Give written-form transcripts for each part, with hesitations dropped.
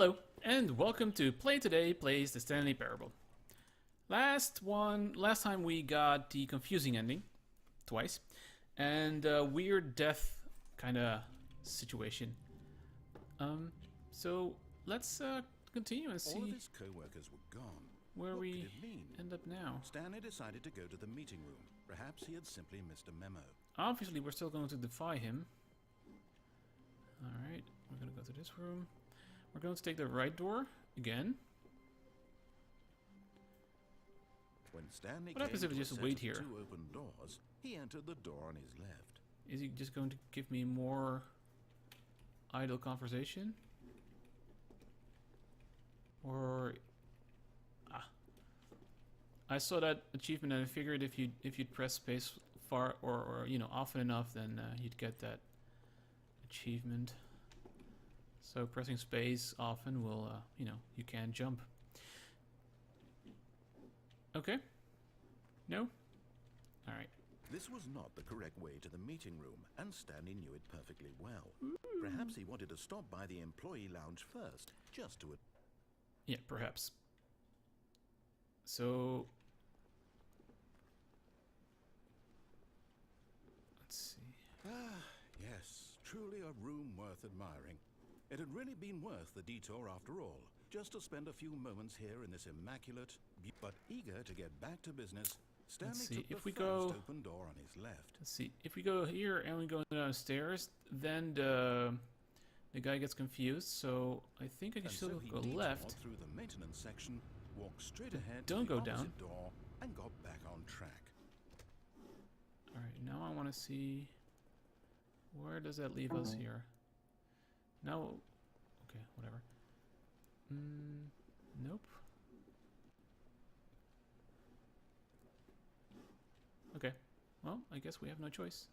Hello, and welcome to Play Today Plays the Stanley Parable. Last time we got the confusing ending, twice, and a weird death kind of situation. So let's continue and All of see his co-workers were gone. where What we could it mean? end up now. Stanley decided to go to the meeting room. Perhaps he had simply missed a memo. Obviously, we're still going to defy him. Alright, we're going to go to this room. We're going to take the right door again. When Stanley What happens if came we to a just set wait of here? 2 open doors, he entered the door on his left. Is he just going to give me more idle conversation? Or I saw that achievement and I figured if you'd press space far or you know often enough, then you'd get that achievement. So pressing space often will you know, you can jump. Okay. No. All right. This was not the correct way to the meeting room, and Stanley knew it perfectly well. Perhaps he wanted to stop by the employee lounge first, just to... Yeah, perhaps. So let's see. Ah, yes, truly a room worth admiring. It had really been worth the detour after all, just to spend a few moments here in this immaculate, but eager to get back to business. Stanley see, took if the we first go- open door on his left. Let's see. If we go here and we go downstairs, then the guy gets confused. So I think I can And still so he go detoured left. through the maintenance section, walked straight ahead Don't to the go down. opposite door, and got back on track. All right. Now I want to see where does that leave us here. Now, okay, whatever. Nope. Okay. Well, I guess we have no choice.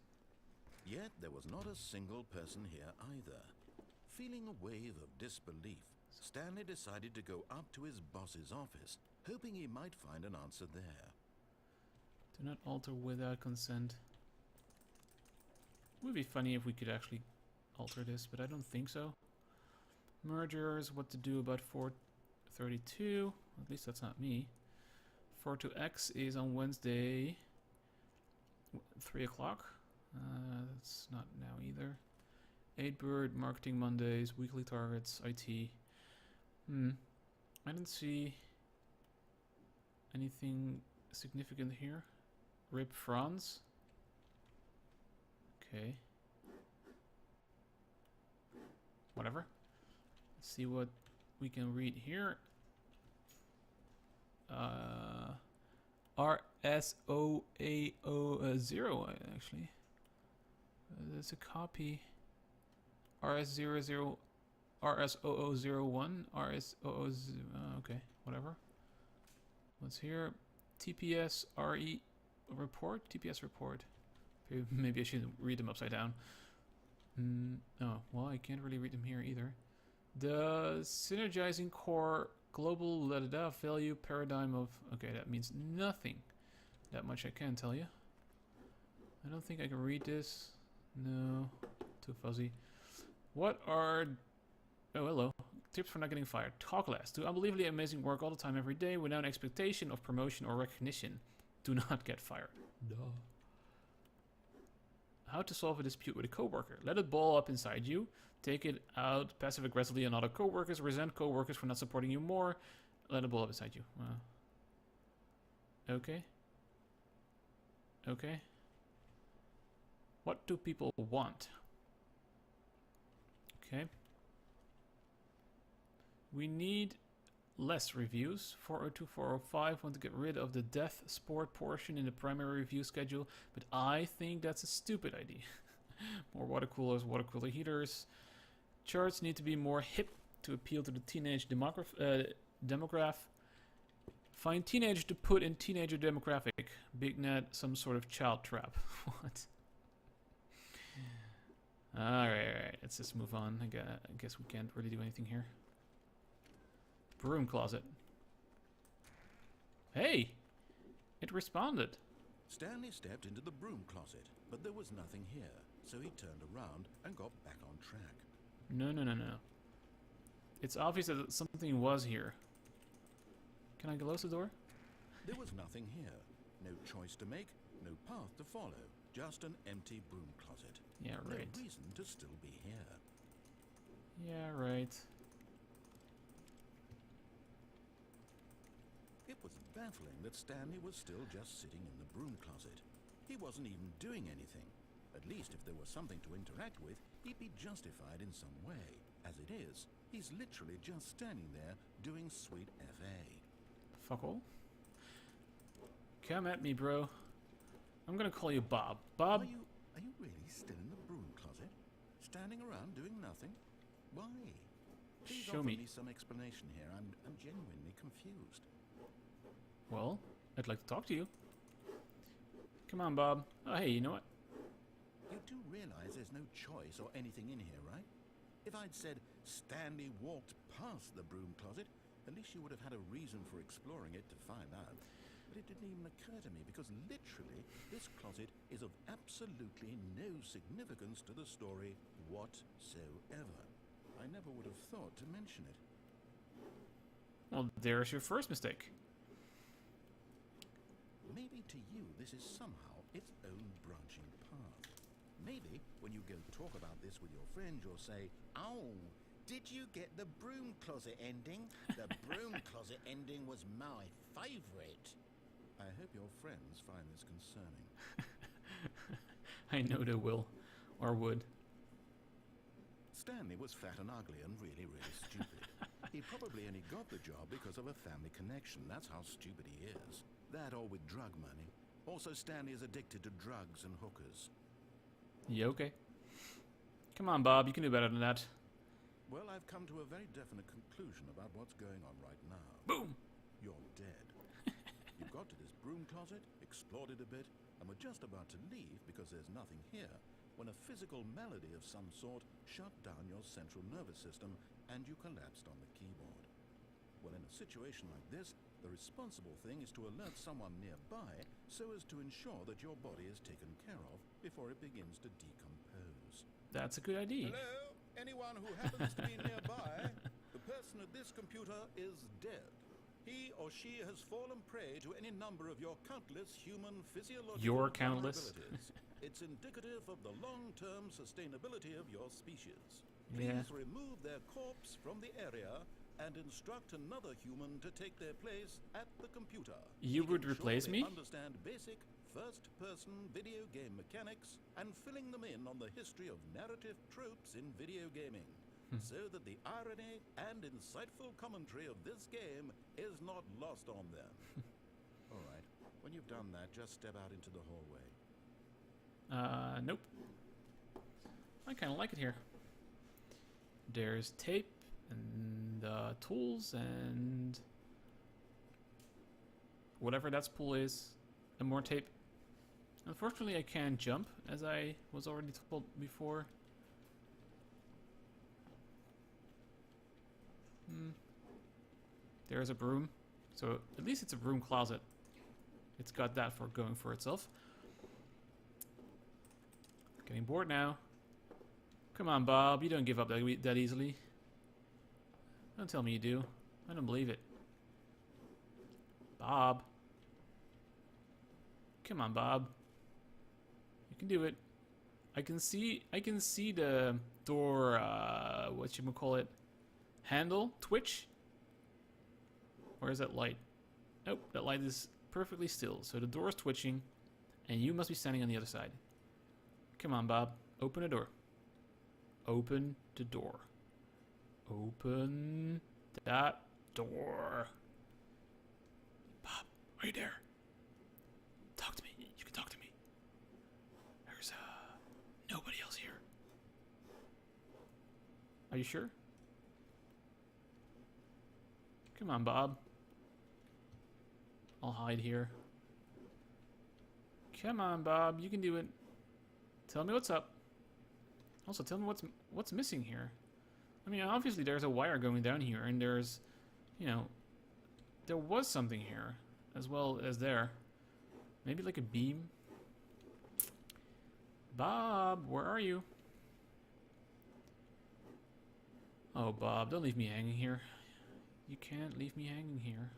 Yet there was not a single person here either. Feeling a wave of disbelief, Stanley decided to go up to his boss's office, hoping he might find an answer there. Do not alter without consent. Would be funny if we could actually alter this, but I don't think so. Mergers, what to do about 432. At least that's not me. 42X is on Wednesday, 3 o'clock. That's not now either. 8bird, marketing Mondays, weekly targets, IT. I didn't see anything significant here. Rip France. Okay. Whatever. Let's see what we can read here. RSOAO0 actually. There's a copy. RS00 RSOO01 RSOO okay, whatever. What's here? TPS RE report? TPS report. Maybe I should read them upside down. Oh, well, I can't really read them here either. The synergizing core global value paradigm of... Okay, that means nothing. That much I can tell you. I don't think I can read this. No, too fuzzy. What are... Oh, hello. Tips for not getting fired. Talk less. Do unbelievably amazing work all the time, every day, without expectation of promotion or recognition. Do not get fired. Duh. How to solve a dispute with a coworker. Let it ball up inside you. Take it out passive-aggressively on other coworkers. Resent coworkers for not supporting you more. Let it ball up inside you. Okay. Okay. What do people want? Okay. We need less reviews. 402, 405 want to get rid of the death sport portion in the primary review schedule, but I think that's a stupid idea. More water coolers, water cooler heaters. Charts need to be more hip to appeal to the teenage demographic. Find teenager to put in teenager demographic. Big net, some sort of child trap. What? Alright, let's just move on. I guess we can't really do anything here. Broom closet. Hey! It responded. Stanley stepped into the broom closet, but there was nothing here, so he turned around and got back on track. No. It's obvious that something was here. Can I close the door? There was nothing here. No choice to make, no path to follow. Just an empty broom closet. Yeah, right. No reason to still be here. Yeah, right. It was baffling that Stanley was still just sitting in the broom closet. He wasn't even doing anything. At least if there was something to interact with, he'd be justified in some way. As it is, he's literally just standing there doing sweet FA. Fuck all. Come at me, bro. I'm gonna call you Bob. Bob. Are you really still in the broom closet? Standing around doing nothing? Why? Please Show offer me. me some explanation here. I'm genuinely confused. Well, I'd like to talk to you. Come on, Bob. Oh, hey, you know what? You do realize there's no choice or anything in here, right? If I'd said Stanley walked past the broom closet, at least you would have had a reason for exploring it to find out. But it didn't even occur to me because literally this closet is of absolutely no significance to the story whatsoever. I never would have thought to mention it. Well, there's your first mistake. Maybe to you this is somehow its own branching path. Maybe when you go talk about this with your friend you'll say, "Oh, did you get the broom closet ending? The broom closet ending was my favourite." I hope your friends find this concerning. I know they will. Or would. Stanley was fat and ugly and really, really stupid. He probably only got the job because of a family connection. That's how stupid he is. That or with drug money. Also, Stanley is addicted to drugs and hookers. Yeah, okay. Come on, Bob. You can do better than that. Well, I've come to a very definite conclusion about what's going on right now. Boom! You're dead. You got to this broom closet, explored it a bit, and were just about to leave because there's nothing here, when a physical malady of some sort shut down your central nervous system and you collapsed on the keyboard. Well, in a situation like this, the responsible thing is to alert someone nearby so as to ensure that your body is taken care of before it begins to decompose. That's a good idea. Hello? Anyone who happens to be nearby? The person at this computer is dead. He or she has fallen prey to any number of your countless human physiological Your countless? vulnerabilities. It's indicative of the long-term sustainability of your species. Yeah. Please remove their corpse from the area and instruct another human to take their place at the computer. You We would can replace surely me? Understand basic first-person video game mechanics and filling them in on the history of narrative tropes in video gaming, so that the irony and insightful commentary of this game is not lost on them. All right. When you've done that, just step out into the hallway. Nope. I kind of like it here. There's tape and tools and whatever that spool is, and more tape. Unfortunately, I can't jump, as I was already told before. There's a broom, so at least it's a broom closet. It's got that for going for itself. Getting bored now. Come on, Bob, you don't give up that easily. Don't tell me you do. I don't believe it. Bob. Come on, Bob. You can do it. I can see the door, whatchamacallit, handle twitch. Where is that light? Nope, that light is perfectly still. So the door is twitching, and you must be standing on the other side. Come on, Bob. Open the door. Open the door. Open that door. Bob, are you there? Talk to me. You can talk to me. There's nobody else here. Are you sure? Come on, Bob. I'll hide here. Come on, Bob. You can do it. Tell me what's up. Also, tell me what's missing here. I mean, obviously there's a wire going down here, and there's, you know, there was something here, as well as there. Maybe like a beam. Bob, where are you? Oh, Bob, don't leave me hanging here. You can't leave me hanging here.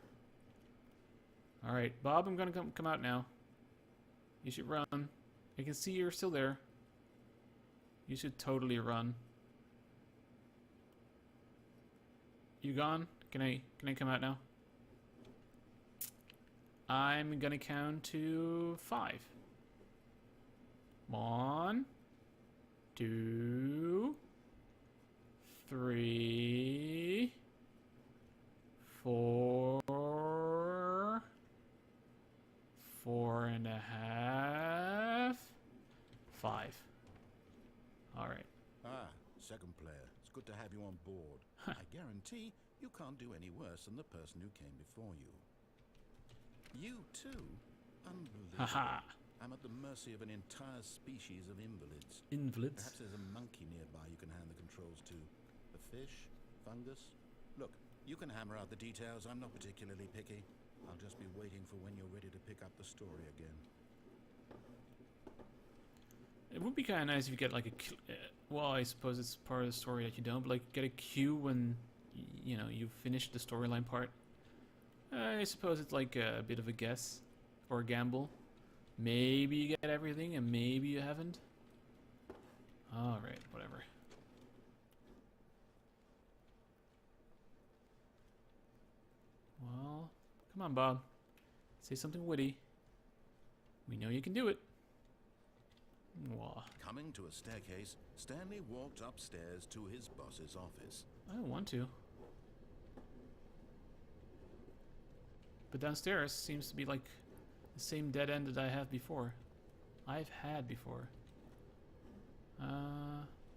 Alright, Bob, I'm gonna come out now. You should run. I can see you're still there. You should totally run. You gone? Can I come out now? I'm gonna count to 5. 1, 2, 3, 4, 4.5, 5. All right. Ah, second player. It's good to have you on board. I guarantee you can't do any worse than the person who came before you. You too? Unbelievable. Haha. I'm at the mercy of an entire species of invalids. Invalids? Perhaps there's a monkey nearby you can hand the controls to. A fish? Fungus? Look, you can hammer out the details. I'm not particularly picky. I'll just be waiting for when you're ready to pick up the story again. It would be kind of nice if you get like a... well, I suppose it's part of the story that you don't, but like get a cue when, you know, you finish the storyline part. I suppose it's like a bit of a guess or a gamble. Maybe you get everything and maybe you haven't. Alright, whatever. Well, come on, Bob. Say something witty. We know you can do it. Wah. Coming to a staircase, Stanley walked upstairs to his boss's office. I don't want to. But downstairs seems to be like the same dead end that I have before. I've had before.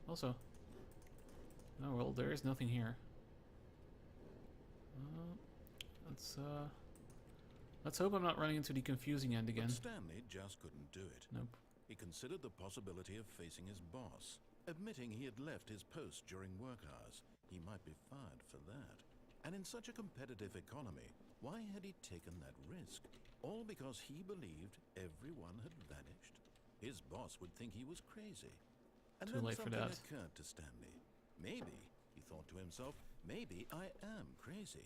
Also. Oh well, there is nothing here. Let's hope I'm not running into the confusing end again. But Stanley just couldn't do it. Nope. He considered the possibility of facing his boss. Admitting he had left his post during work hours, he might be fired for that. And in such a competitive economy, why had he taken that risk? All because he believed everyone had vanished. His boss would think he was crazy. And Too then late for something that. occurred to Stanley. Maybe, he thought to himself, maybe I am crazy.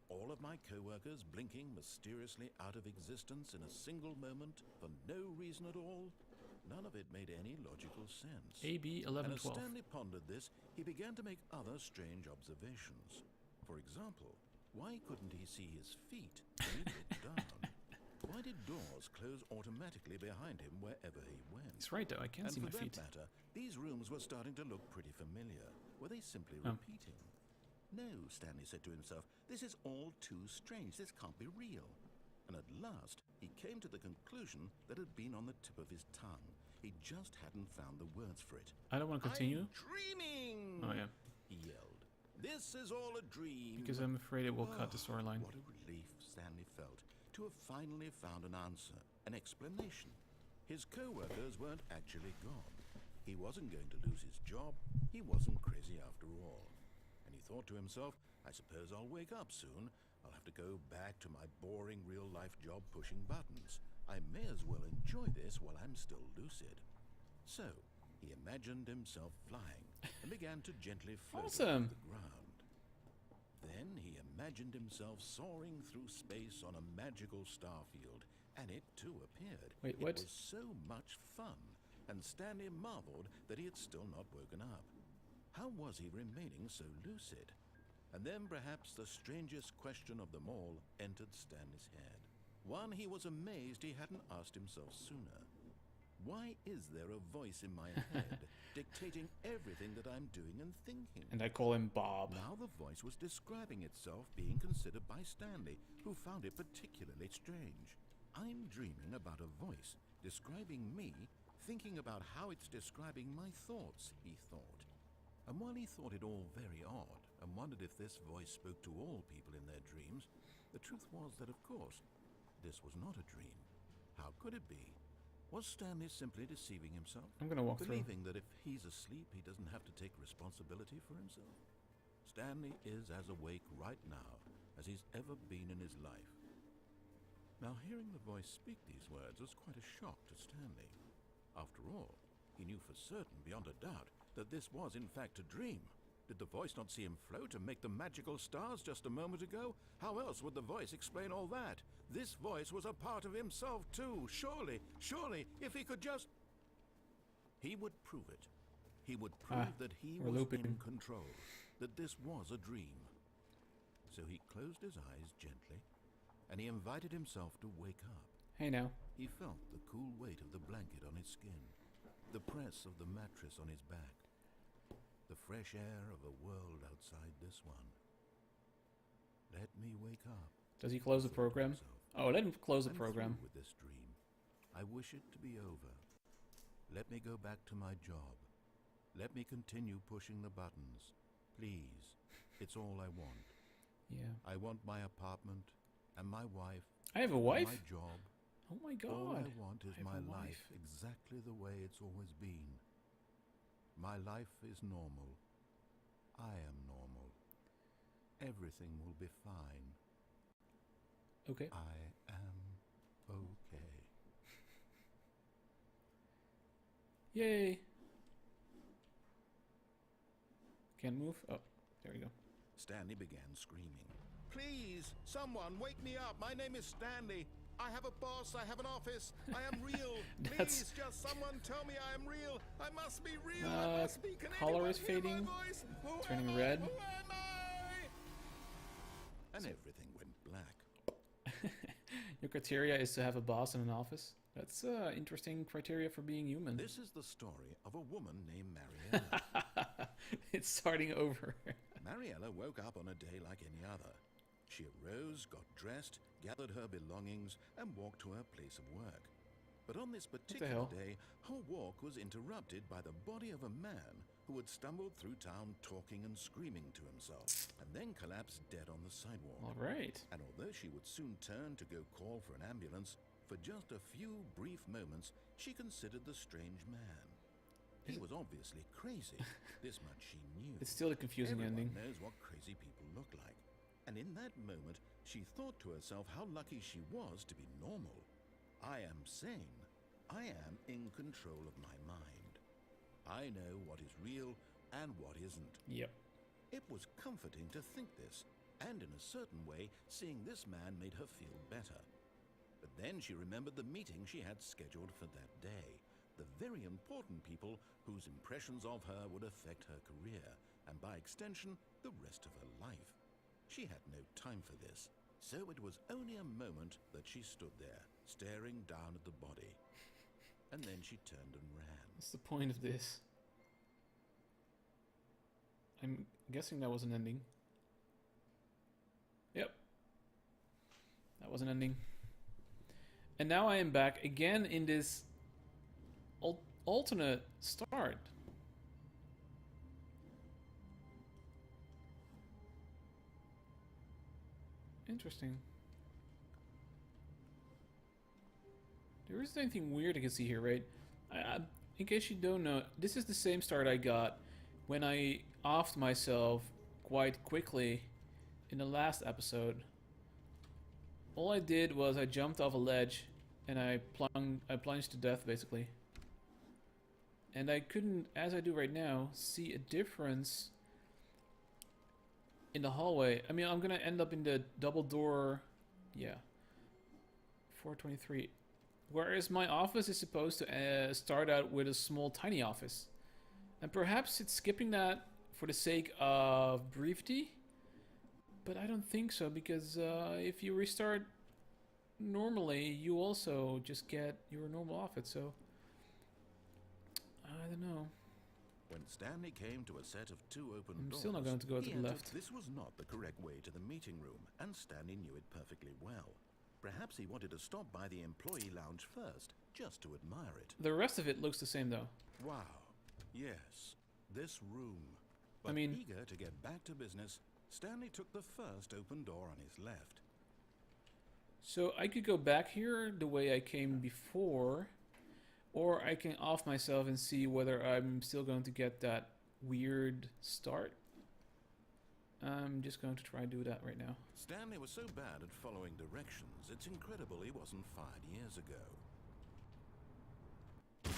All of my co-workers blinking mysteriously out of existence in a single moment for no reason at all. None of it made any logical sense. AB And as 1112. Stanley pondered this, he began to make other strange observations. For example, why couldn't he see his feet when he looked down? Why did doors close automatically behind him wherever he went? He's right though, I can't And see for my that feet. matter, these rooms were starting to look pretty familiar. Were they simply Oh. repeating? No, Stanley said to himself, this is all too strange. This can't be real. And at last, he came to the conclusion that had been on the tip of his tongue. He just hadn't found the words for it. I don't want to continue. I'm dreaming! Oh yeah. He yelled. This is all a dream. Because I'm afraid it will cut the storyline. What a relief Stanley felt to have finally found an answer, an explanation. His co-workers weren't actually gone. He wasn't going to lose his job. He wasn't crazy after all. And he thought to himself, I suppose I'll wake up soon. I'll have to go back to my boring real-life job pushing buttons. I may as well enjoy this while I'm still lucid. So, he imagined himself flying and began to gently float Awesome. over the ground. Then he imagined himself soaring through space on a magical starfield, and it too appeared. Wait, It what? was so much fun, and Stanley marveled that he had still not woken up. How was he remaining so lucid? And then perhaps the strangest question of them all entered Stanley's head. One he was amazed he hadn't asked himself sooner. Why is there a voice in my head dictating everything that I'm doing and thinking? And I call him Bob. Now the voice was describing itself being considered by Stanley, who found it particularly strange. I'm dreaming about a voice describing me, thinking about how it's describing my thoughts, he thought. And while he thought it all very odd, and wondered if this voice spoke to all people in their dreams, the truth was that, of course, this was not a dream. How could it be? Was Stanley simply deceiving himself? I'm gonna walk through. Believing that if he's asleep, he doesn't have to take responsibility for himself? Stanley is as awake right now as he's ever been in his life. Now, hearing the voice speak these words was quite a shock to Stanley. After all, he knew for certain, beyond a doubt, that this was in fact a dream. Did the voice not see him float and make the magical stars just a moment ago? How else would the voice explain all that? This voice was a part of himself too. Surely, if he could just... He would prove it. He would prove that he was in control, that this was a dream. So he closed his eyes gently, and he invited himself to wake up. Hey now. He felt the cool weight of the blanket on his skin, the press of the mattress on his back, the fresh air of a world outside this one. Let me wake up. Does he close the program? Oh, let him close the program. I'm through with this dream. I wish it to be over. Let me go back to my job. Let me continue pushing the buttons. Please. It's all I want. Yeah. I want my apartment and my wife. I have a wife? My job. Oh my god. All I want is my life exactly the way it's always been. My life is normal. I am normal. Everything will be fine. Okay. I am okay. Yay. Can't move? Oh, there we go. Stanley began screaming. Please, someone wake me up. My name is Stanley. I have a boss. I have an office. I am real. Please, just someone tell me I am real. I must be real. I must be. Can color is anyone hear fading, my voice? turning red. Who am I? And everything went black. Your criteria is to have a boss in an office. That's interesting criteria for being human. This is the story of a woman named Mariella. It's starting over. Mariella woke up on a day like any other. She arose, got dressed, gathered her belongings, and walked to her place of work. But on this particular day, her walk was interrupted by the body of a man who had stumbled through town talking and screaming to himself, and then collapsed dead on the sidewalk. All right. And although she would soon turn to go call for an ambulance, for just a few brief moments, she considered the strange man. He was obviously crazy. This much she knew. It's still a confusing ending. Everyone knows what crazy people look like. And in that moment, she thought to herself how lucky she was to be normal. I am sane. I am in control of my mind. I know what is real and what isn't. Yep. It was comforting to think this, and in a certain way, seeing this man made her feel better. But then she remembered the meeting she had scheduled for that day, the very important people whose impressions of her would affect her career, and by extension, the rest of her life. She had no time for this, so it was only a moment that she stood there, staring down at the body. And then she turned and ran. What's the point of this? I'm guessing that was an ending. Yep. That was an ending. And now I am back again in this alternate start. Interesting. There isn't anything weird I can see here, right? In case you don't know, this is the same start I got when I offed myself quite quickly in the last episode. All I did was I jumped off a ledge and I plunged to death, basically. And I couldn't, as I do right now, see a difference in the hallway. I mean, I'm gonna end up in the double door, yeah, 423. Whereas my office is supposed to start out with a small, tiny office. And perhaps it's skipping that for the sake of brevity. But I don't think so, because if you restart normally, you also just get your normal office, so... I don't know. When Stanley came to a set of two open doors, I'm still not going to go to the left. This was not the correct way to the meeting room, and Stanley knew it perfectly well. Perhaps he wanted to stop by the employee lounge first, just to admire it. The rest of it looks the same, though. Wow. Yes. This room. But I mean, eager to get back to business, Stanley took the first open door on his left. So I could go back here the way I came before, or I can off myself and see whether I'm still going to get that weird start. I'm just going to try and do that right now. Stanley was so bad at following directions, it's incredible he wasn't fired years ago.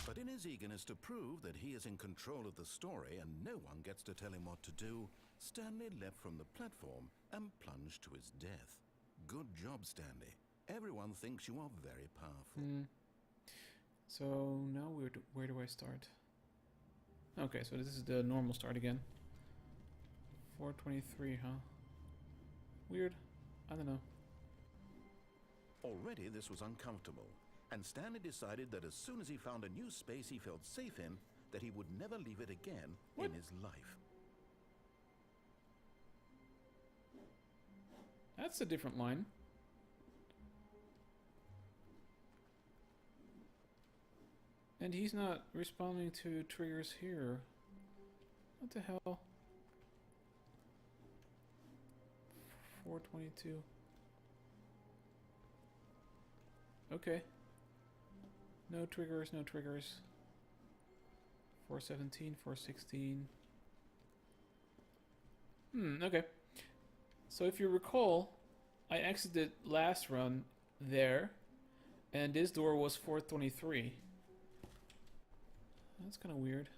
But in his eagerness to prove that he is in control of the story and no one gets to tell him what to do, Stanley leapt from the platform and plunged to his death. Good job, Stanley. Everyone thinks you are very powerful. So now where do I start? Okay, so this is the normal start again. 423, huh? Weird. I don't know. Already this was uncomfortable, and Stanley decided that as soon as he found a new space he felt safe in, that he would never leave it again in his life. That's a different line. And he's not responding to triggers here. What the hell? 422. Okay. No triggers, no triggers. 417, 416. Okay. So if you recall, I exited last run there, and this door was 423. That's kind of weird.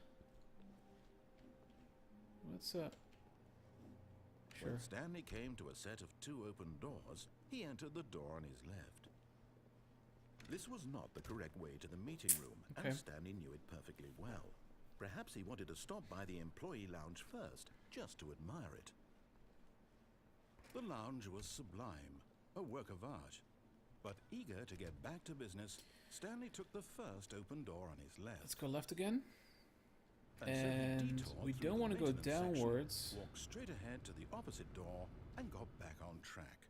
What's up? Sure. When Stanley came to a set of 2 open doors, he entered the door on his left. This was not the correct way to the meeting room, and Stanley knew it perfectly well. Perhaps he wanted to stop by the employee lounge first, just to admire it. The lounge was sublime, a work of art. But eager to get back to business, Stanley took the first open door on his left. Let's go left again. And so we don't want to go downwards. Section, walked straight ahead to the opposite door and got back on track.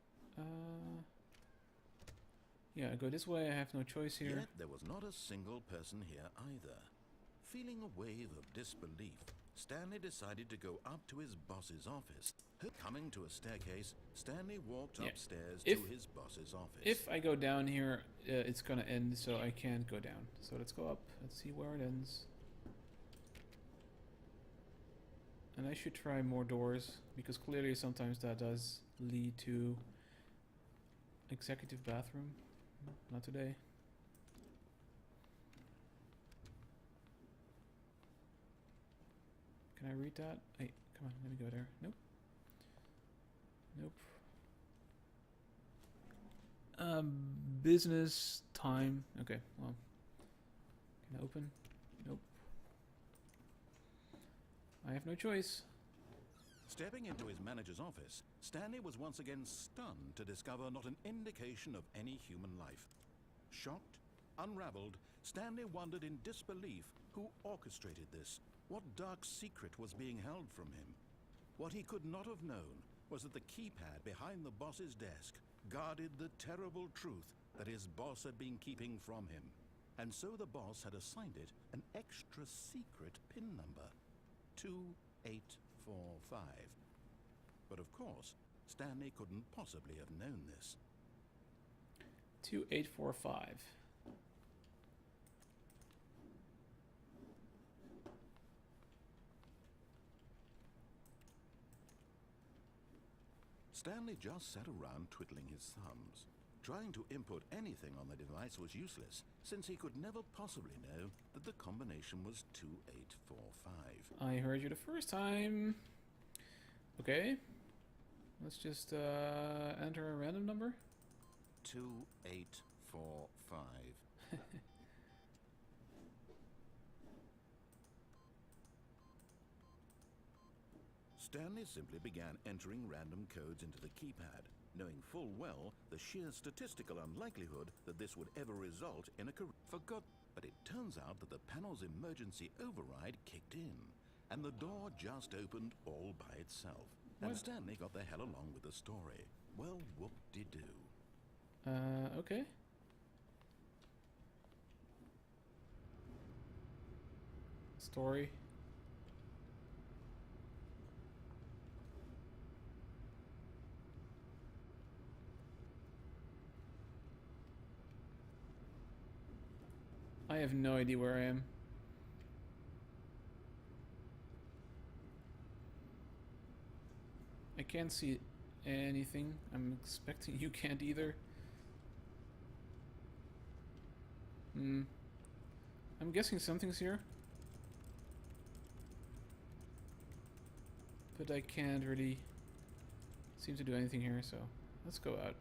Yeah, I go this way. I have no choice here. Yet there was not a single person here either. Feeling a wave of disbelief, Stanley decided to go up to his boss's office. Coming to a staircase, Stanley walked upstairs to his boss's office. If I go down here, it's gonna end, so I can't go down. So let's go up. Let's see where it ends. And I should try more doors, because clearly sometimes that does lead to executive bathroom. Not today. Can I read that? Hey, come on, let me go there. Nope. Nope. Business time. Okay, well. Can I open? Nope. I have no choice. Stepping into his manager's office, Stanley was once again stunned to discover not an indication of any human life. Shocked, unraveled, Stanley wondered in disbelief who orchestrated this. What dark secret was being held from him? What he could not have known was that the keypad behind the boss's desk guarded the terrible truth that his boss had been keeping from him. And so the boss had assigned it an extra secret PIN number, 2845. But of course, Stanley couldn't possibly have known this. 2845. Stanley just sat around twiddling his thumbs. Trying to input anything on the device was useless, since he could never possibly know that the combination was 2845. I heard you the first time. Okay. Let's just enter a random number. 2845. Stanley simply began entering random codes into the keypad, knowing full well the sheer statistical unlikelihood that this would ever result in a career. But it turns out that the panel's emergency override kicked in, and the door just opened all by itself. And Stanley got the hell along with the story. Well, whoop-de-doo. Okay. Story. I have no idea where I am. I can't see anything. I'm expecting you can't either. I'm guessing something's here. But I can't really seem to do anything here, so let's go out.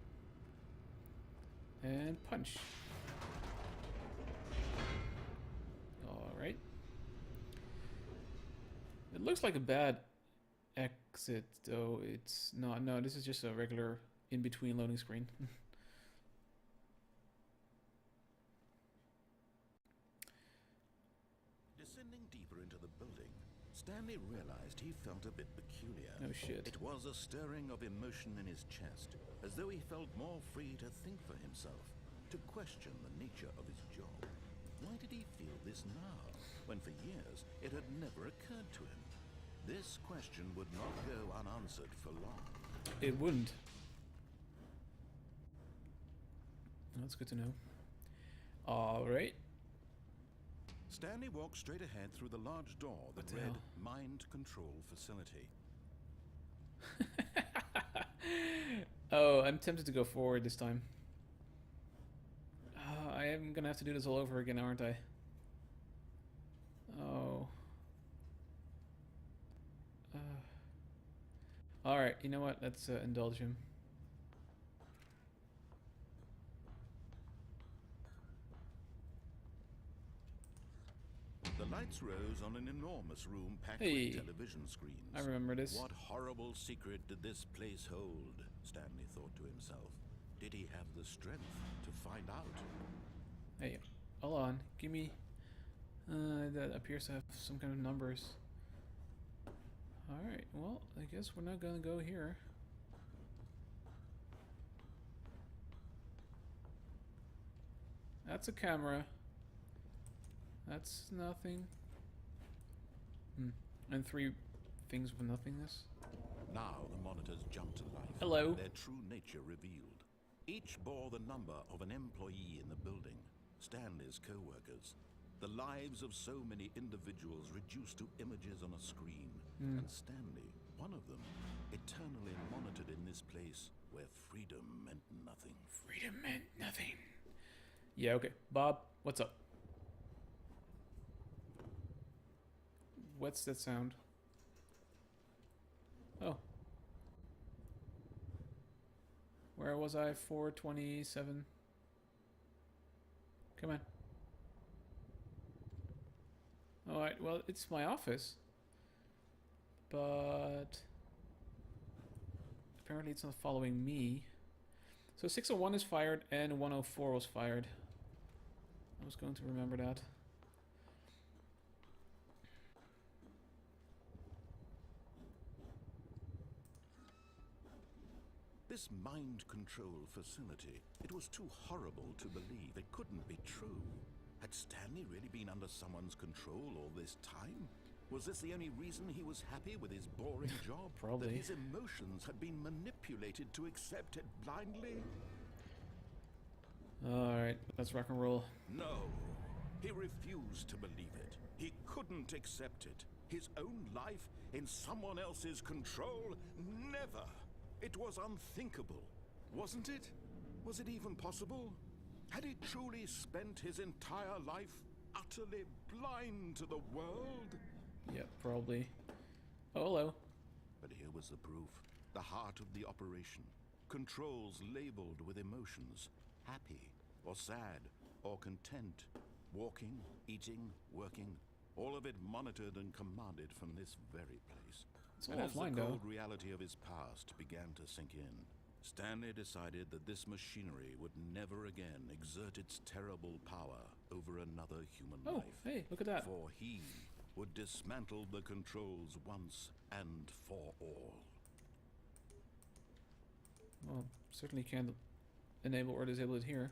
And punch. Alright. It looks like a bad exit, though. It's not. No, this is just a regular in-between loading screen. Descending deeper into the building, Stanley realized he felt a bit peculiar. Oh shit. It was a stirring of emotion in his chest, as though he felt more free to think for himself, to question the nature of his job. Why did he feel this now, when for years it had never occurred to him? This question would not go unanswered for long. It wouldn't. That's good to know. Alright. Stanley walked straight ahead through the large door that What the read hell? Mind Control Facility. Oh, I'm tempted to go forward this time. I am gonna have to do this all over again, aren't I? Oh. Alright, you know what? Let's indulge him. The lights rose on an enormous room packed Hey. with television screens. I remember this. What horrible secret did this place hold? Stanley thought to himself. Did he have the strength to find out? Hey, hold on. Give me... that appears to have some kind of numbers. Alright, well, I guess we're not gonna go here. That's a camera. That's nothing. And 3 things with nothingness. Now the monitors jumped to life. Hello. Their true nature revealed. Each bore the number of an employee in the building, Stanley's co-workers. The lives of so many individuals reduced to images on a screen. And Stanley, one of them, eternally monitored in this place where freedom meant nothing. Freedom meant nothing. Yeah, okay. Bob, what's up? What's that sound? Oh. Where was I? 427. Come on. Alright, well, it's my office. But apparently it's not following me. So 601 is fired and 104 was fired. I was going to remember that. This mind control facility, it was too horrible to believe. It couldn't be true. Had Stanley really been under someone's control all this time? Was this the only reason he was happy with his boring job? Probably. That his emotions had been manipulated to accept it blindly? Alright, let's rock and roll. No. He refused to believe it. He couldn't accept it. His own life in someone else's control? Never. It was unthinkable, wasn't it? Was it even possible? Had he truly spent his entire life utterly blind to the world? Yeah, probably. Oh, hello. But here was the proof. The heart of the operation. Controls labeled with emotions. Happy, or sad, or content. Walking, eating, working. All of it monitored and commanded from this very place. It's all And as the offline, though. cold reality of his past began to sink in, Stanley decided that this machinery would never again exert its terrible power over another human Oh, life. hey, look at that. For he would dismantle the controls once and for all. Well, certainly can't enable or disable it here.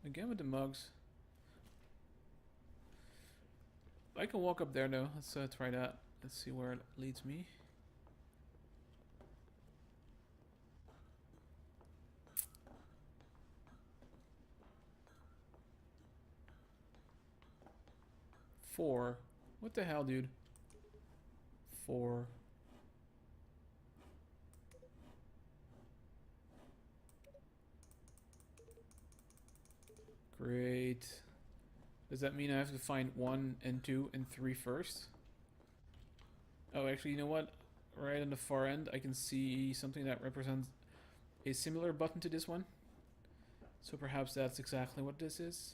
Again with the mugs. I can walk up there though. Let's try that. Let's see where it leads me. Four. What the hell, dude? 4. Great. Does that mean I have to find 1 and 2 and 3 first? Oh, actually, you know what? Right on the far end, I can see something that represents a similar button to this one. So perhaps that's exactly what this is.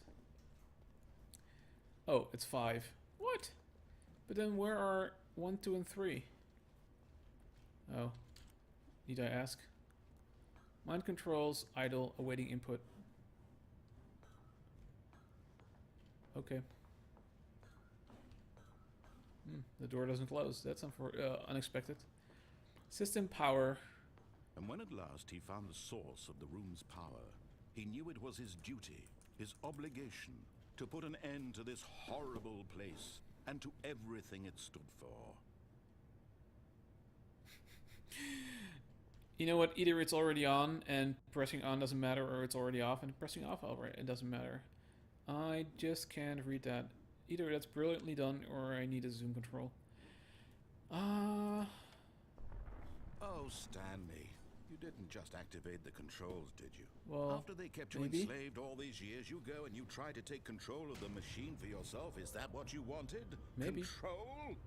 Oh, it's 5. What? But then where are 1, 2, and 3? Oh. Need I ask? Mind controls, idle, awaiting input. Okay. The door doesn't close. That's unexpected. System power. And when at last he found the source of the room's power, he knew it was his duty, his obligation, to put an end to this horrible place and to everything it stood for. You know what? Either it's already on and pressing on doesn't matter, or it's already off and pressing off alright, it doesn't matter. I just can't read that. Either that's brilliantly done, or I need a zoom control. Oh, Stanley. You didn't just activate the controls, did you? Well, after they kept you maybe enslaved all these years, you go and you try to take control of the machine for yourself. Is that what you wanted? Maybe. Control?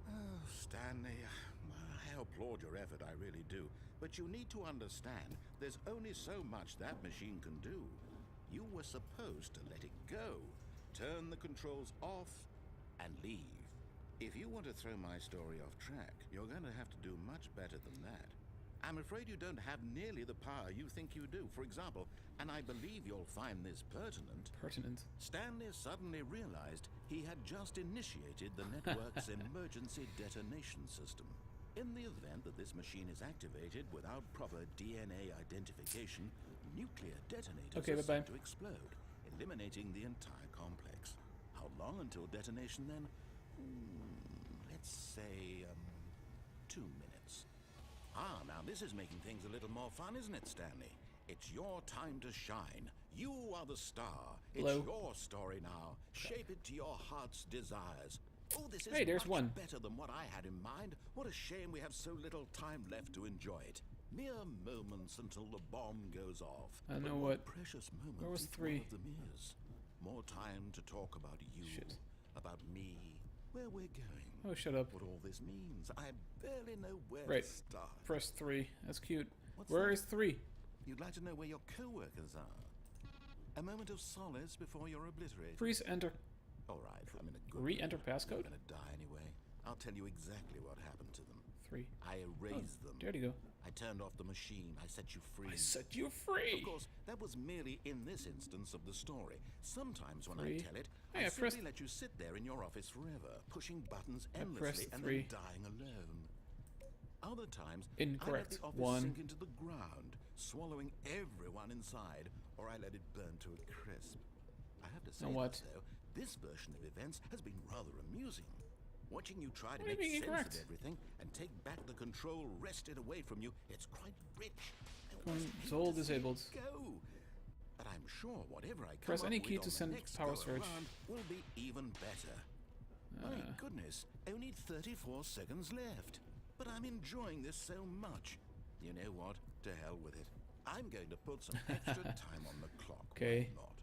Oh, Stanley, I applaud your effort, I really do. But you need to understand, there's only so much that machine can do. You were supposed to let it go, turn the controls off, and leave. If you want to throw my story off track, you're going to have to do much better than that. I'm afraid you don't have nearly the power you think you do. For example, and I believe you'll find this pertinent, Stanley suddenly realized he had just initiated the network's emergency detonation system. In the event that this machine is activated without proper DNA identification, nuclear detonators are set to explode, eliminating the entire complex. How long until detonation then? Let's say, 2 minutes. Now this is making things a little more fun, isn't it, Stanley? It's your time to shine. You are the star. Hello. It's your story now. Shape it to your heart's desires. Oh, this is there's much one. better than what I had in mind. What a shame we have so little time left to enjoy it. Mere moments until the bomb goes off. I know but what. Precious moments. Where was each 3? one of them is. More time to talk about you, about me, where we're going. Oh, shut up. What all this means. I barely know where to start. Press 3. That's cute. What's Where that? is 3? You'd like to know where your co-workers are. A moment of solace before you're obliterated. Please enter. All right, I'm in a good Re-enter mood. passcode? I'm gonna die anyway. I'll tell you exactly what happened to them. 3. I erased them. There you go. I turned off the machine. I set you free. I set you free! Of course, that was merely in this instance of the story. Sometimes when I tell it, Hey, I simply let you sit there in your office forever, pushing buttons endlessly and then dying alone. Other times, Incorrect. I let the office sink into the ground, swallowing everyone inside, or I let it burn to a crisp. I have to say, though, this version of events has been rather amusing. Watching you try to make sense of everything and take back the control wrested away from you, it's quite rich. Console disabled. Go. But I'm sure whatever I come Press up any with key on to the send next power go surge. around will be even better. My goodness, only 34 seconds left. But I'm enjoying this so much. You know what? To hell with it. I'm going to put some extra time on the clock. Okay. Why not?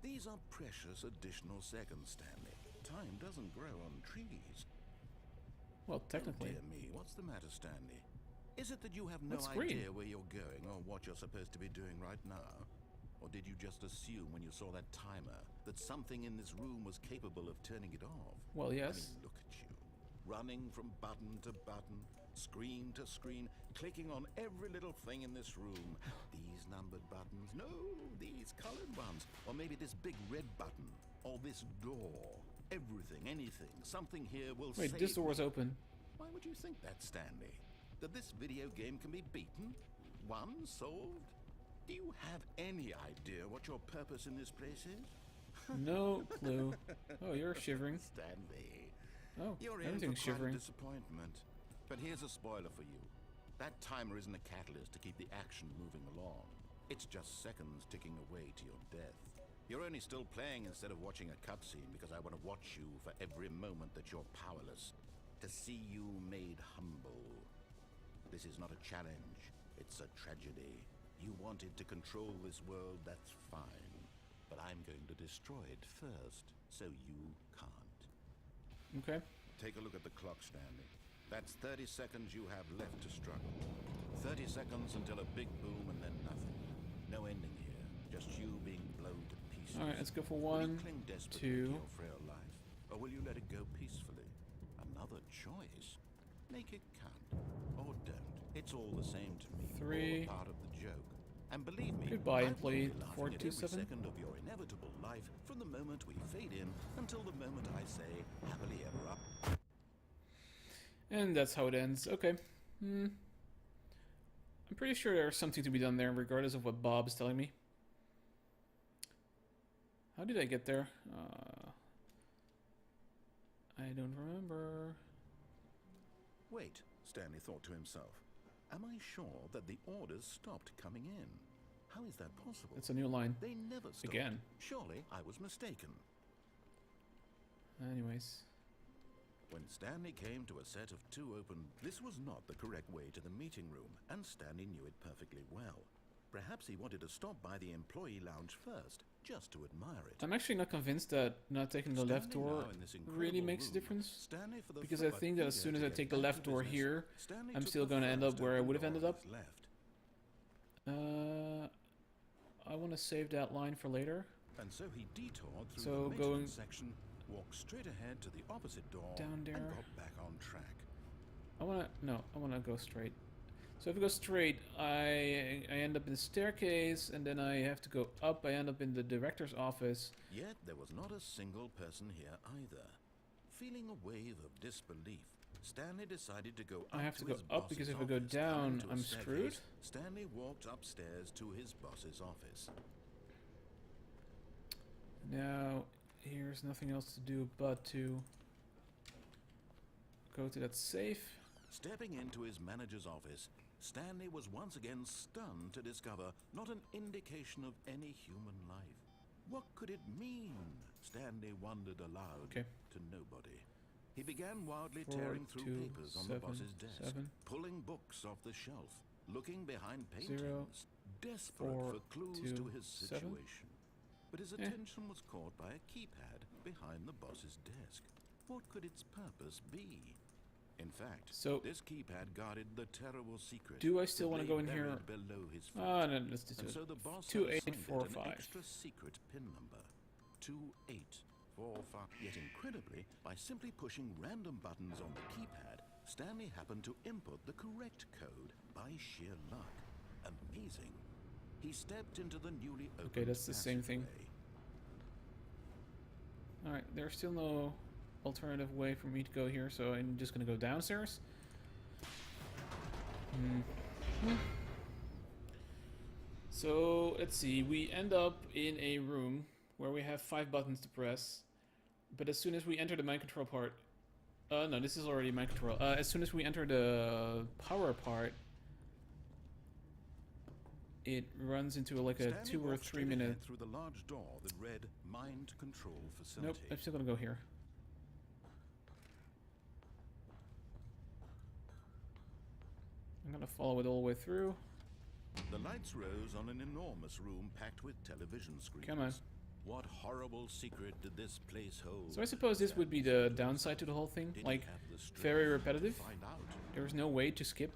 These are precious additional seconds, Stanley. Time doesn't grow on trees. Well, technically. Oh dear me, what's the matter, Stanley? Is it that you have no idea where you're going or what you're supposed to be doing right now? Or did you just assume when you saw that timer that something in this room was capable of turning it off? Well, yes. I mean, look at you. Running from button to button, screen to screen, clicking on every little thing in this room. These numbered buttons, no, these colored ones. Or maybe this big red button, or this door. Everything, anything, something here will save Wait, this door was open. Why would you think that, Stanley? That this video game can be beaten? Won? Solved? Do you have any idea what your purpose in this place is? No clue. Oh, you're shivering. Stanley. Oh, You're in for everything's quite shivering. a disappointment. But here's a spoiler for you. That timer isn't a catalyst to keep the action moving along. It's just seconds ticking away to your death. You're only still playing instead of watching a cutscene because I want to watch you for every moment that you're powerless. To see you made humble. This is not a challenge. It's a tragedy. You wanted to control this world, that's fine. but I'm going to destroy it first, so you can't. Okay. Take a look at the clock, Stanley. That's 30 seconds you have left to struggle. 30 seconds until a big boom and then nothing. No ending here, just you being blown to pieces. All right, let's go for Will 1, you cling desperately to 2. your frail life, or will you let it go peacefully? Another choice. Make it count, or don't. It's all the same to me. 3. All part of the joke. And believe me, Goodbye, I will employee be laughing at every 427. second of your inevitable life from the moment we fade in until the moment I say happily ever after. And that's how it ends. Okay. I'm pretty sure there's something to be done there, regardless of what Bob is telling me. How did I get there? I don't remember. Wait, Stanley thought to himself. Am I sure that the orders stopped coming in? How is that possible? It's a new line. They never stopped. Again. Surely I was mistaken. Anyways. When Stanley came to a set of 2 open, this was not the correct way to the meeting room, and Stanley knew it perfectly well. Perhaps he wanted to stop by the employee lounge first, just to admire it. I'm actually not convinced that not taking the left Standing door now in this really incredible makes a room, difference. Stanley for the Because first I think that as eager soon as to I get take the back left to door business, here, Stanley I'm took still the going to end first up where I open would have door ended on up. his left. I want to save that line for later. And so he detoured through So the maintenance going section, walked straight ahead to the opposite door, down there. and got back on track. I want to go straight. So if I go straight, I end up in the staircase, and then I have to go up. I end up in the director's office. Yet there was not a single person here either. Feeling a wave of disbelief, Stanley decided to go up I have to go his up because boss's if I go office. down, Coming to a I'm staircase, screwed. Stanley walked upstairs to his boss's office. Now, here's nothing else to do but to go to that safe. Stepping into his manager's office, Stanley was once again stunned to discover not an indication of any human life. What could it mean? Stanley wondered aloud Okay. to nobody. He began wildly 4, tearing through 2, papers on the 7, boss's desk, 7. pulling books off the shelf, looking behind paintings, 0, desperate 4, for clues 2, to his 7. situation. But his attention was caught by a keypad behind the boss's desk. What could its purpose be? In fact, So, this keypad guarded the terrible secret. do I still that want to lay go in here? buried below his feet. No, let's just do And it. so the boss had assigned it an 2845. extra secret pin number, 2845. Yet incredibly, by simply pushing random buttons on the keypad, Stanley happened to input the correct code by sheer luck. Amazing. He stepped into the newly opened Okay, that's the same thing. passageway. Alright, there's still no alternative way for me to go here, so I'm just gonna go downstairs. So, let's see, we end up in a room where we have 5 buttons to press, but as soon as we enter the mind control part... no, this is already mind control. As soon as we enter the power part, it runs into like a Stanley 2 or walked 3 straight minute... ahead through the large door that read Mind Control Facility. Nope, I'm still gonna go here. I'm gonna follow it all the way through. The lights rose on an enormous room packed with television screens. Come on. What horrible secret did this place hold? So I suppose this would be the downside to the whole thing. Did he Like, have the strength very to repetitive. find out? There's no way to skip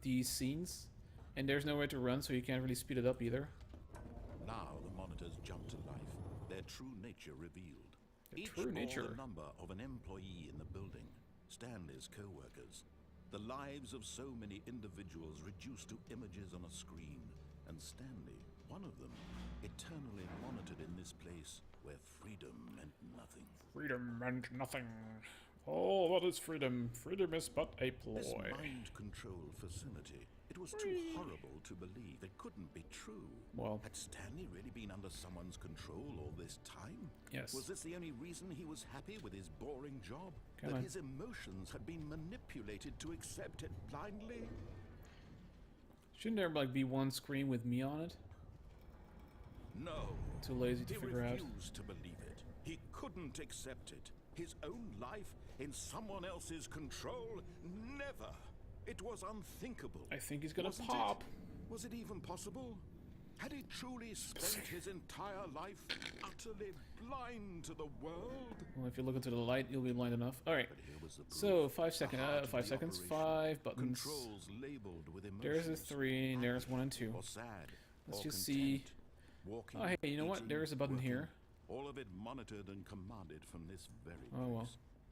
these scenes. And there's nowhere to run, so you can't really speed it up either. Now the monitors jumped to life, their true nature revealed. Their Each true bore nature. the number of an employee in the building, Stanley's co-workers. The lives of so many individuals reduced to images on a screen. And Stanley, one of them, eternally monitored in this place where freedom meant nothing. Freedom meant nothing. Oh, what is freedom? Freedom is but a ploy. This mind control facility, it was too horrible to believe. It couldn't be true. Well, Had Stanley really been under someone's control all this time? yes. Was this the only reason he was happy with his boring job? Come that on. his emotions had been manipulated to accept it blindly? Shouldn't there like be one screen with me on it? No. Too lazy to He figure out. refused to believe it. He couldn't accept it. His own life in someone else's control? Never. It was unthinkable. I think he's gonna Wasn't pop. It? Was it even possible? Had he truly spent his entire life utterly blind to the world? Well, if you look into the light, you'll be blind enough. All right. But here was the proof. So 5 The seconds. heart of 5 the seconds. operation. 5 buttons. Controls labeled with There's a emotions. 3, and there's 1 and 2. Or sad, Let's or just content, see. walking, Oh, hey, you know what? eating, There's a button working, here. all of it monitored and commanded from this very place. Oh, well.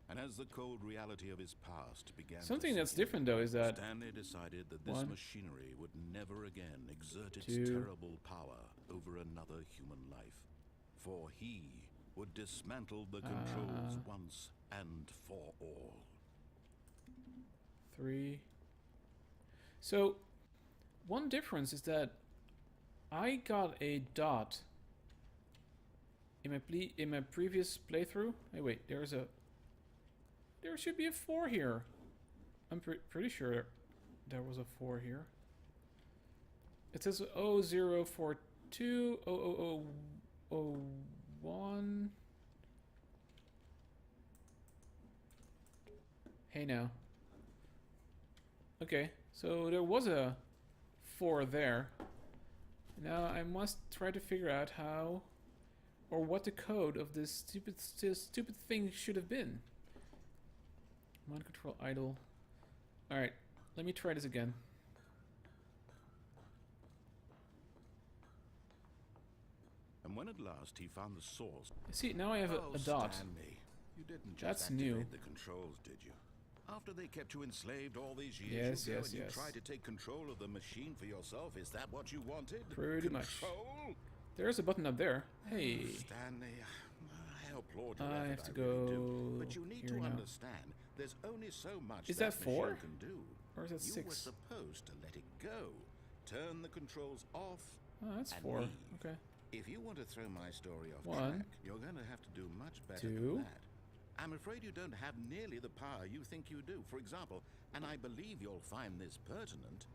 And as the cold reality of his past began Something to that's sink in, different, though, is that Stanley decided that this 1, machinery would never again exert its 2. terrible power over another human life. For he would dismantle the controls once and for all. 3. So, one difference is that I got a dot in my previous playthrough. Hey, wait, there should be a 4 here. I'm pretty sure there was a 4 here. It says 0042 00001. Hey now. Okay, so there was a 4 there. Now I must try to figure out how or what the code of this stupid thing should have been. Mind control idle. Alright, let me try this again. And when at last he found the source... See, now I have a dot. Stanley, you didn't just That's activate new. the controls, did you? After they kept you enslaved all these years ago, and you tried to take control of the machine for yourself, is that what you wanted? Pretty much. Control? There's a button up there. Hey. Stanley, I applaud your I effort, have to really go do. But you need here to now. understand, there's only so much Is that machine 4? can do. Or is that You 6? were supposed to let it go, turn the controls off. Oh, that's and 4. leave. Okay. If you want to throw my story off 1, track, you're going to have to do much better 2. than that. I'm afraid you don't have nearly the power you think you do. For example, and I believe you'll find this pertinent,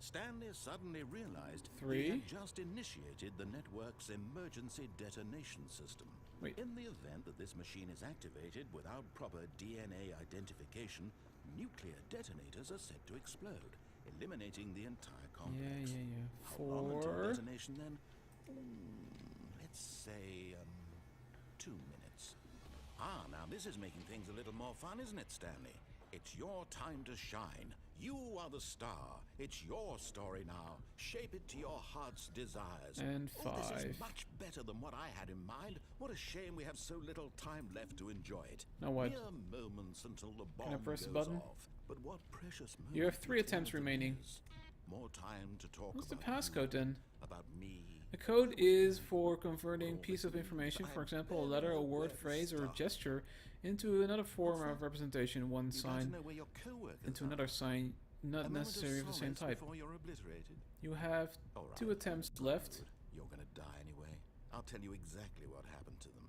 Stanley suddenly realized 3. he had just initiated the network's emergency detonation system. Wait. In the event that this machine is activated without proper DNA identification, nuclear detonators are set to explode, eliminating the entire complex. Yeah. How long until 4. detonation then? Let's say 2 minutes. Ah, now this is making things a little more fun, isn't it, Stanley? It's your time to shine. You are the star. It's your story now. Shape it to your heart's desires. And Oh, this 5. is much better than what I had in mind. What a shame we have so little time left to enjoy it. Now what? Mere moments until the Can I bomb press the goes button? off. But what precious moments. You have 3 until attempts the remaining. news. More time to talk What's the about passcode you, then? about me. The code is for converting piece of information, for example, a letter, a word, phrase, or a gesture, into another form of representation, one You'd like sign to know where your co-workers into are. another sign, not A moment of necessarily of the same solace type. before you're obliterated. You have All right. 2 attempts left. Good. You're gonna die anyway. I'll tell you exactly what happened to them.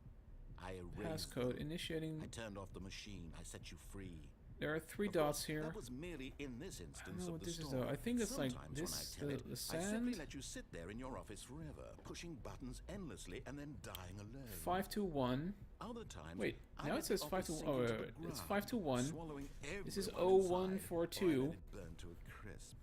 I erased Passcode them. initiating. I turned off the machine. I set you free. There are 3 Of dots course, here. That was merely in this I instance don't know of what the this is story. though. I think it's like Sometimes this, when I tell the it, I simply sand. let you sit there in your office forever, pushing buttons endlessly and then dying alone. 521. Other times, Wait, I now let it says the 5 office to. sink Oh, into wait, the wait. It's ground, 521. swallowing This is everyone inside, 0142. or I let it burn to a crisp.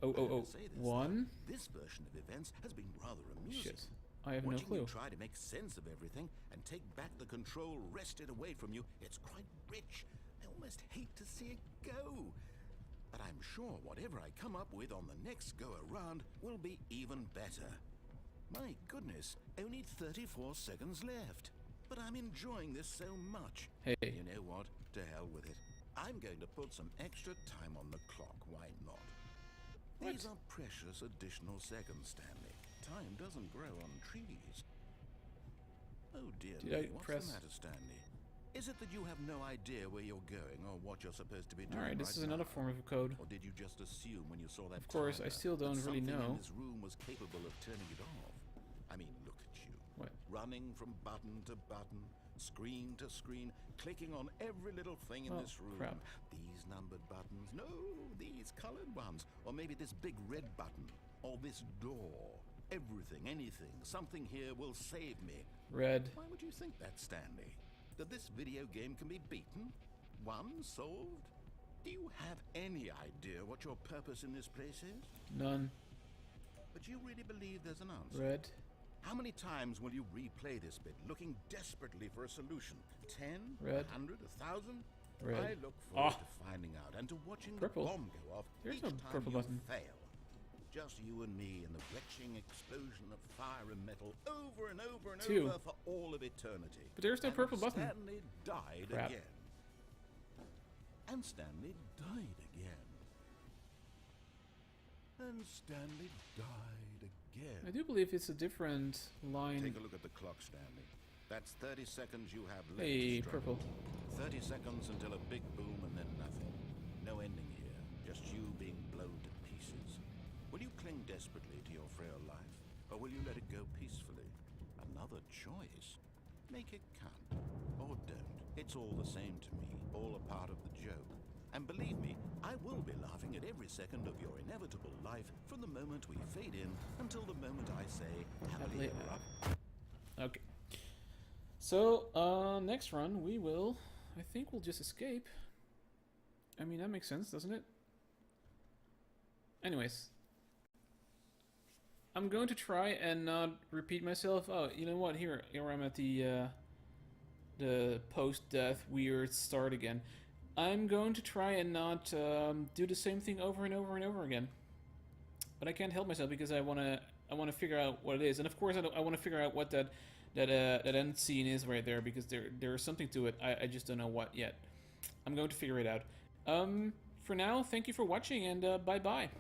I have to say this, 00001. though, This version of events has been rather amusing. Shit. I have no Watching clue. you try to make sense of everything and take back the control wrested away from you, it's quite rich. I almost hate to see it go. But I'm sure whatever I come up with on the next go-around will be even better. My goodness, only 34 seconds left. But I'm enjoying this so much. Hey. You know what? To hell with it. I'm going to put some extra time on the clock. Why not? These are precious additional seconds, Stanley. Time doesn't grow on trees. Oh dear Did me, I what's press- the matter, Stanley? Is it that you have no idea where you're going or what you're supposed to be doing? Alright, this right is another now? form of code. Or did you just assume when you saw that Of course, I timer still that don't really something know. in this room was capable of turning it off? I mean, look at you. What? Running from button to button, screen to screen, clicking on every little thing in Oh, this room. crap. These numbered buttons. No, these colored ones. Or maybe this big red button. Or this door. Everything, anything, something here will save me. Red. Why would you think that, Stanley? That this video game can be beaten? Won? Solved? Do you have any idea what your purpose in this place is? None. But But you really believe there's an answer? Red. How many times will you replay this bit, looking desperately for a solution? 10? Red. 100? 1,000? Red. I look forward to finding out and to watching Purple. the bomb go off There's each no time purple you button. fail. Just you and me and the retching explosion of fire and metal over and over and 2. over for all of eternity. But there's no And purple button. Stanley died Crap. again. And Stanley died again. And Stanley died again. I do believe it's a different line. Take a look at the clock, Stanley. That's 30 seconds you have left Hey, to struggle. purple. 30 seconds until a big boom and then nothing. No ending here, just you being blown to pieces. Will you cling desperately to your frail life, or will you let it go peacefully? Another choice. Make it count, or don't. It's all the same to me, all a part of the joke. And believe me, I will be laughing at every second of your inevitable life from the moment we fade in until the moment I say, happily ever after. Okay. So, next run, we will... I think we'll just escape. I mean, that makes sense, doesn't it? Anyways. I'm going to try and not repeat myself. Oh, you know what? Here I'm at the post-death weird start again. I'm going to try and not do the same thing over and over and over again. But I can't help myself because I wanna figure out what it is, and of course I want to figure out what that end scene is right there, because there's something to it. I just don't know what yet. I'm going to figure it out. For now, thank you for watching, and bye bye.